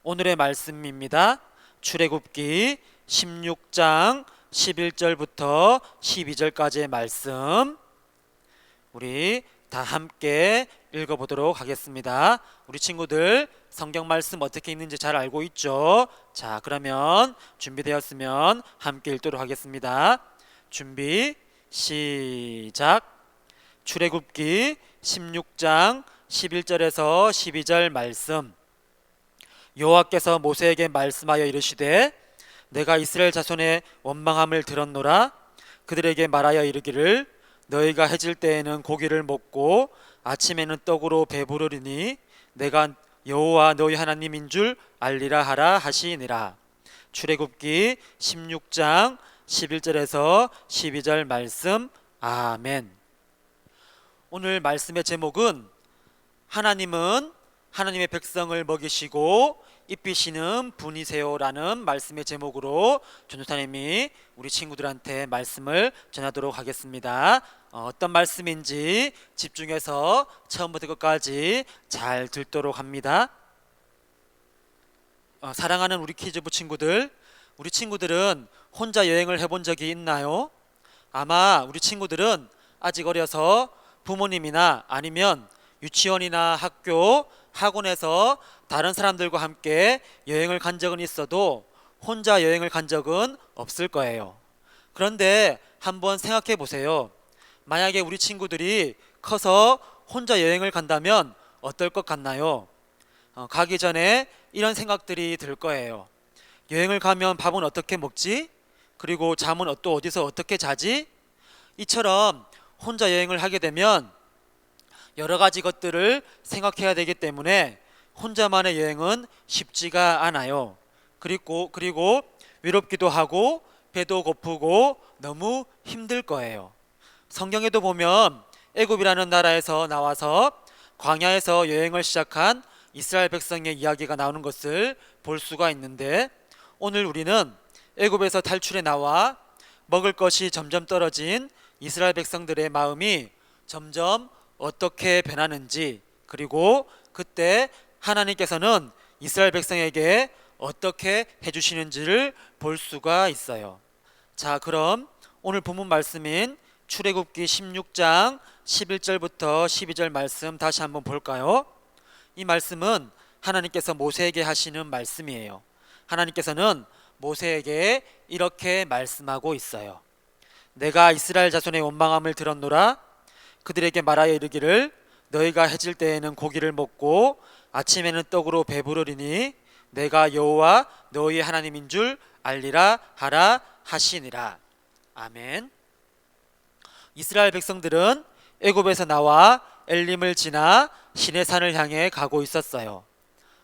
오늘의 말씀입니다. 출애굽기 16장 11절부터 12절까지의 말씀 우리 다 함께 읽어보도록 하겠습니다. 우리 친구들 성경 말씀 어떻게 읽는지 잘 알고 있죠? 자, 그러면 준비되었으면 함께 읽도록 하겠습니다. 준비 시작. 출애굽기 16장 11절에서 12절 말씀. 여호와께서 모세에게 말씀하여 이르시되 내가 이스라엘 자손의 원망함을 들었노라. 그들에게 말하여 이르기를 너희가 해질 때에는 고기를 먹고 아침에는 떡으로 배부르리니 내가 여호와 너희 하나님인 줄 알리라 하라 하시니라. 출애굽기 16장 11절에서 12절 말씀. 아멘. 오늘 말씀의 제목은 하나님은 하나님의 백성을 먹이시고 입히시는 분이세요라는 말씀의 제목으로 전도사님이 우리 친구들한테 말씀을 전하도록 하겠습니다. 어떤 말씀인지 집중해서 처음부터 끝까지 잘 듣도록 합니다. 사랑하는 우리 키즈부 친구들, 우리 친구들은 혼자 여행을 해본 적이 있나요? 아마 우리 친구들은 아직 어려서 부모님이나 아니면 유치원이나 학교, 학원에서 다른 사람들과 함께 여행을 간 적은 있어도 혼자 여행을 간 적은 없을 거예요. 그런데 한번 생각해 보세요. 만약에 우리 친구들이 커서 혼자 여행을 간다면 어떨 것 같나요? 가기 전에 이런 생각들이 들 거예요. 여행을 가면 밥은 어떻게 먹지? 그리고 잠은 또 어디서 어떻게 자지? 이처럼 혼자 여행을 하게 되면 여러 가지 것들을 생각해야 되기 때문에 혼자만의 여행은 쉽지가 않아요. 그리고 외롭기도 하고 배도 고프고 너무 힘들 거예요. 성경에도 보면 애굽이라는 나라에서 나와서 광야에서 여행을 시작한 이스라엘 백성의 이야기가 나오는 것을 볼 수가 있는데, 오늘 우리는 애굽에서 탈출해 나와 먹을 것이 점점 떨어진 이스라엘 백성들의 마음이 점점 어떻게 변하는지, 그리고 그때 하나님께서는 이스라엘 백성에게 어떻게 해주시는지를 볼 수가 있어요. 자, 그럼 오늘 본문 말씀인 출애굽기 16장 11절부터 12절 말씀 다시 한번 볼까요? 이 말씀은 하나님께서 모세에게 하시는 말씀이에요. 하나님께서는 모세에게 이렇게 말씀하고 있어요. 내가 이스라엘 자손의 원망함을 들었노라. 그들에게 말하여 이르기를 너희가 해질 때에는 고기를 먹고 아침에는 떡으로 배부르리니 내가 여호와 너희의 하나님인 줄 알리라 하라 하시니라. 아멘. 이스라엘 백성들은 애굽에서 나와 엘림을 지나 시내산을 향해 가고 있었어요.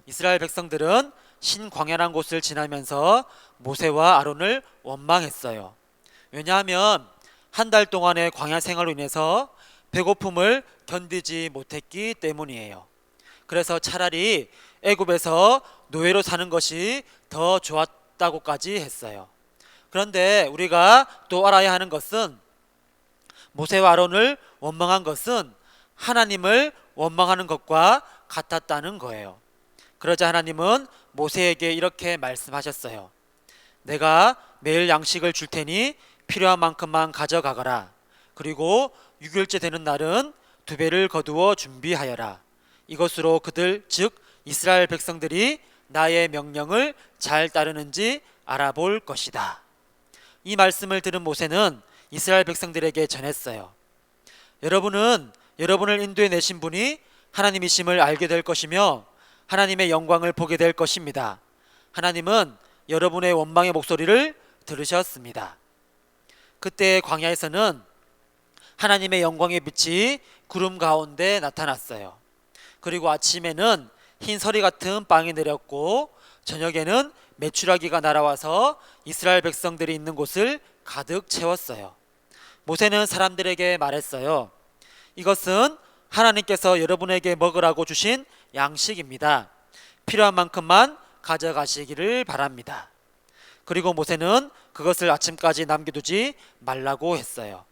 이스라엘 백성들은 신광야란 곳을 지나면서 모세와 아론을 원망했어요. 왜냐하면 한 달 동안의 광야 생활로 인해서 배고픔을 견디지 못했기 때문이에요. 그래서 차라리 애굽에서 노예로 사는 것이 더 좋았다고까지 했어요. 그런데 우리가 또 알아야 하는 것은 모세와 아론을 원망한 것은 하나님을 원망하는 것과 같았다는 거예요. 그러자 하나님은 모세에게 이렇게 말씀하셨어요. 내가 매일 양식을 줄 테니 필요한 만큼만 가져가거라. 그리고 6일째 되는 날은 2배를 거두어 준비하여라. 이것으로 그들 즉 이스라엘 백성들이 나의 명령을 잘 따르는지 알아볼 것이다. 이 말씀을 들은 모세는 이스라엘 백성들에게 전했어요. 여러분은 여러분을 인도해 내신 분이 하나님이심을 알게 될 것이며 하나님의 영광을 보게 될 것입니다. 하나님은 여러분의 원망의 목소리를 들으셨습니다. 그때 광야에서는 하나님의 영광의 빛이 구름 가운데 나타났어요. 그리고 아침에는 흰 서리 같은 빵이 내렸고 저녁에는 메추라기가 날아와서 이스라엘 백성들이 있는 곳을 가득 채웠어요. 모세는 사람들에게 말했어요. 이것은 하나님께서 여러분에게 먹으라고 주신 양식입니다. 필요한 만큼만 가져가시기를 바랍니다. 그리고 모세는 그것을 아침까지 남겨두지 말라고 했어요.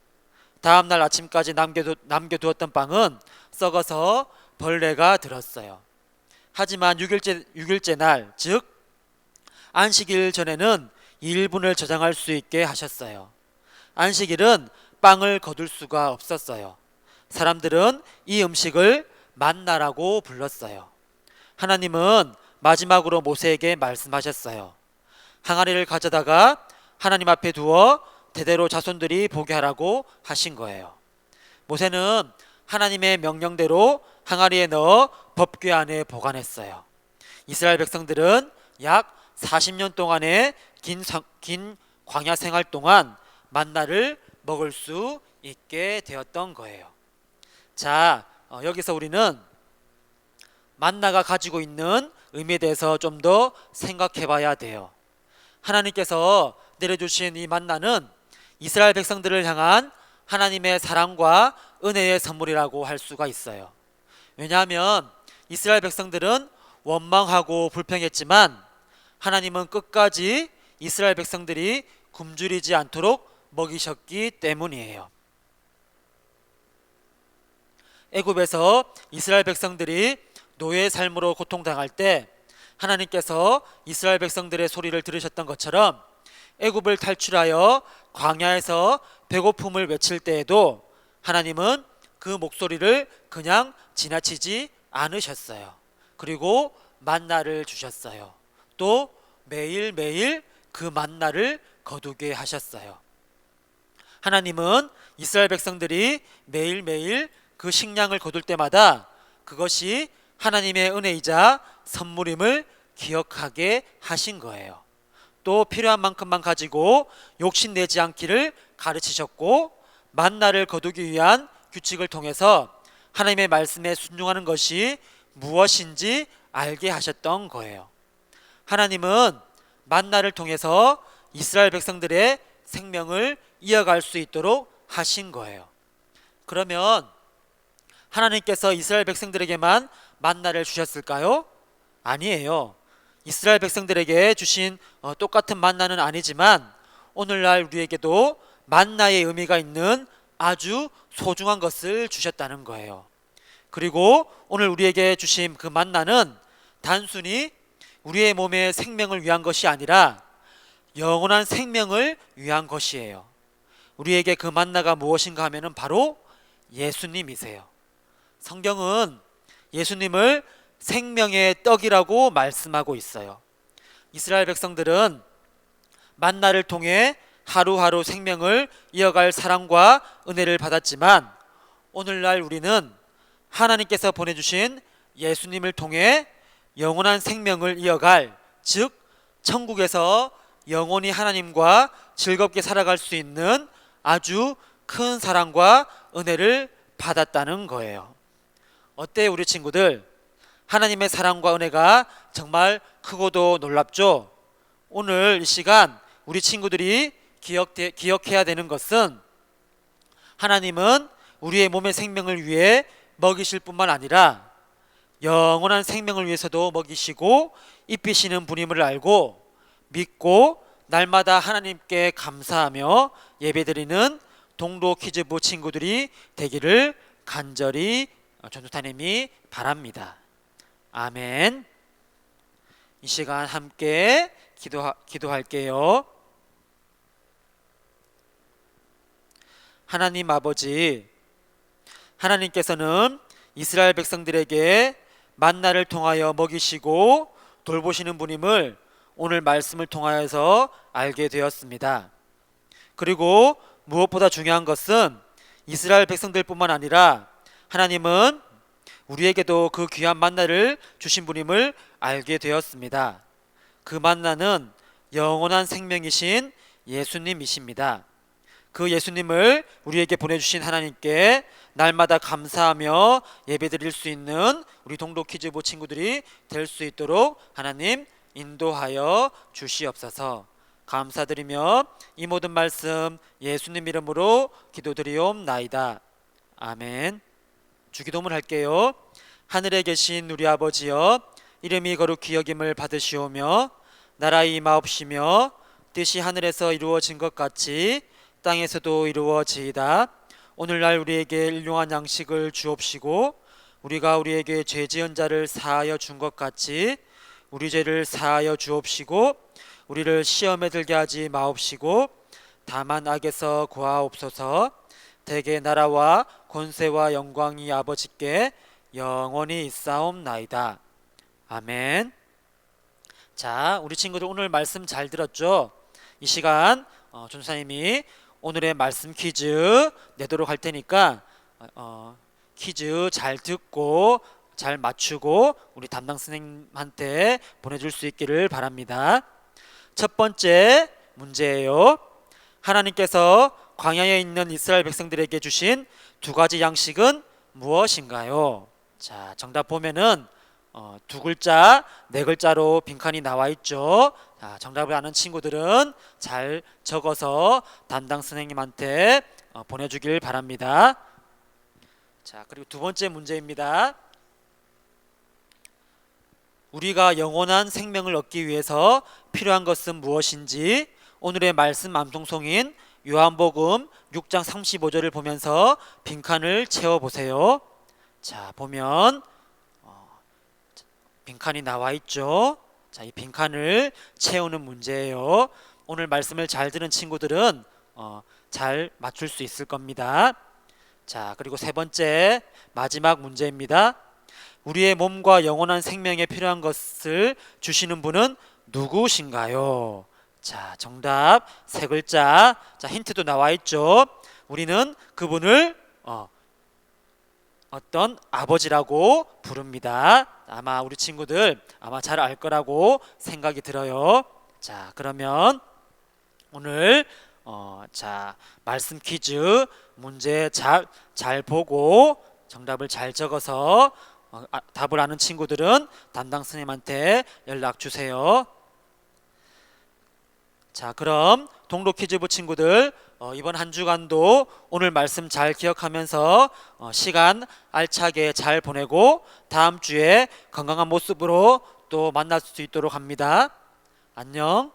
다음날 아침까지 남겨두었던 빵은 썩어서 벌레가 들었어요. 하지만 6일째 날, 즉 안식일 전에는 2일분을 저장할 수 있게 하셨어요. 안식일은 빵을 거둘 수가 없었어요. 사람들은 이 음식을 만나라고 불렀어요. 하나님은 마지막으로 모세에게 말씀하셨어요. 항아리를 가져다가 하나님 앞에 두어 대대로 자손들이 보게 하라고 하신 거예요. 모세는 하나님의 명령대로 항아리에 넣어 법궤 안에 보관했어요. 이스라엘 백성들은 약 40년 동안의 긴 광야 생활 동안 만나를 먹을 수 있게 되었던 거예요. 자, 여기서 우리는 만나가 가지고 있는 의미에 대해서 좀 더 생각해 봐야 돼요. 하나님께서 내려주신 이 만나는 이스라엘 백성들을 향한 하나님의 사랑과 은혜의 선물이라고 할 수가 있어요. 왜냐하면 이스라엘 백성들은 원망하고 불평했지만 하나님은 끝까지 이스라엘 백성들이 굶주리지 않도록 먹이셨기 때문이에요. 애굽에서 이스라엘 백성들이 노예의 삶으로 고통당할 때 하나님께서 이스라엘 백성들의 소리를 들으셨던 것처럼 애굽을 탈출하여 광야에서 배고픔을 외칠 때에도 하나님은 그 목소리를 그냥 지나치지 않으셨어요. 그리고 만나를 주셨어요. 또 매일매일 그 만나를 거두게 하셨어요. 하나님은 이스라엘 백성들이 매일매일 그 식량을 거둘 때마다 그것이 하나님의 은혜이자 선물임을 기억하게 하신 거예요. 또 필요한 만큼만 가지고 욕심내지 않기를 가르치셨고, 만나를 거두기 위한 규칙을 통해서 하나님의 말씀에 순종하는 것이 무엇인지 알게 하셨던 거예요. 하나님은 만나를 통해서 이스라엘 백성들의 생명을 이어갈 수 있도록 하신 거예요. 그러면 하나님께서 이스라엘 백성들에게만 만나를 주셨을까요? 아니에요. 이스라엘 백성들에게 주신 똑같은 만나는 아니지만 오늘날 우리에게도 만나의 의미가 있는 아주 소중한 것을 주셨다는 거예요. 그리고 오늘 우리에게 주신 그 만나는 단순히 우리의 몸의 생명을 위한 것이 아니라 영원한 생명을 위한 것이에요. 우리에게 그 만나가 무엇인가 하면은 바로 예수님이세요. 성경은 예수님을 생명의 떡이라고 말씀하고 있어요. 이스라엘 백성들은 만나를 통해 하루하루 생명을 이어갈 사랑과 은혜를 받았지만 오늘날 우리는 하나님께서 보내주신 예수님을 통해 영원한 생명을 이어갈, 즉 천국에서 영원히 하나님과 즐겁게 살아갈 수 있는 아주 큰 사랑과 은혜를 받았다는 거예요. 어때요, 우리 친구들? 하나님의 사랑과 은혜가 정말 크고도 놀랍죠? 오늘 이 시간 우리 친구들이 기억해야 되는 것은 하나님은 우리의 몸의 생명을 위해 먹이실 뿐만 아니라 영원한 생명을 위해서도 먹이시고 입히시는 분임을 알고 믿고 날마다 하나님께 감사하며 예배드리는 동로 키즈부 친구들이 되기를 간절히 전도사님이 바랍니다. 아멘. 이 시간 함께 기도할게요. 하나님 아버지, 하나님께서는 이스라엘 백성들에게 만나를 통하여 먹이시고 돌보시는 분임을 오늘 말씀을 통하여서 알게 되었습니다. 그리고 무엇보다 중요한 것은 이스라엘 백성들뿐만 아니라 하나님은 우리에게도 그 귀한 만나를 주신 분임을 알게 되었습니다. 그 만나는 영원한 생명이신 예수님이십니다. 그 예수님을 우리에게 보내주신 하나님께 날마다 감사하며 예배드릴 수 있는 우리 동로 키즈부 친구들이 될 수 있도록 하나님 인도하여 주시옵소서. 감사드리며 이 모든 말씀 예수님 이름으로 기도드리옵나이다. 아멘. 주기도문 할게요. 하늘에 계신 우리 아버지여, 이름이 거룩히 여김을 받으시오며 나라의 임하옵시며 뜻이 하늘에서 이루어진 것 같이 땅에서도 이루어지이다. 오늘날 우리에게 일용할 양식을 주옵시고 우리가 우리에게 죄 지은 자를 사하여 준 것 같이 우리 죄를 사하여 주옵시고 우리를 시험에 들게 하지 마옵시고 다만 악에서 구하옵소서. 대개 나라와 권세와 영광이 아버지께 영원히 있사옵나이다. 아멘. 자, 우리 친구들 오늘 말씀 잘 들었죠? 이 시간 전사님이 오늘의 말씀 퀴즈 내도록 할 테니까 퀴즈 잘 듣고 잘 맞추고 우리 담당 선생님한테 보내줄 수 있기를 바랍니다. 첫 번째 문제예요. 하나님께서 광야에 있는 이스라엘 백성들에게 주신 두 가지 양식은 무엇인가요? 자, 정답 보면은 두 글자, 네 글자로 빈칸이 나와 있죠. 자, 정답을 아는 친구들은 잘 적어서 담당 선생님한테 보내주길 바랍니다. 자, 그리고 두 번째 문제입니다. 우리가 영원한 생명을 얻기 위해서 필요한 것은 무엇인지 오늘의 말씀 암송송인 요한복음 6장 35절을 보면서 빈칸을 채워보세요. 자, 보면 빈칸이 나와 있죠. 자, 이 빈칸을 채우는 문제예요. 오늘 말씀을 잘 들은 친구들은 잘 맞출 수 있을 겁니다. 자, 그리고 세 번째 마지막 문제입니다. 우리의 몸과 영원한 생명에 필요한 것을 주시는 분은 누구신가요? 자, 정답 세 글자. 자, 힌트도 나와 있죠. 우리는 그분을 어떤 아버지라고 부릅니다. 아마 우리 친구들 아마 잘 알 거라고 생각이 들어요. 자, 그러면 오늘 자, 말씀 퀴즈 문제 잘 보고 정답을 잘 적어서 답을 아는 친구들은 담당 선생님한테 연락 주세요. 자, 그럼 동로 퀴즈부 친구들 이번 한 주간도 오늘 말씀 잘 기억하면서 시간 알차게 잘 보내고 다음 주에 건강한 모습으로 또 만날 수 있도록 합니다. 안녕.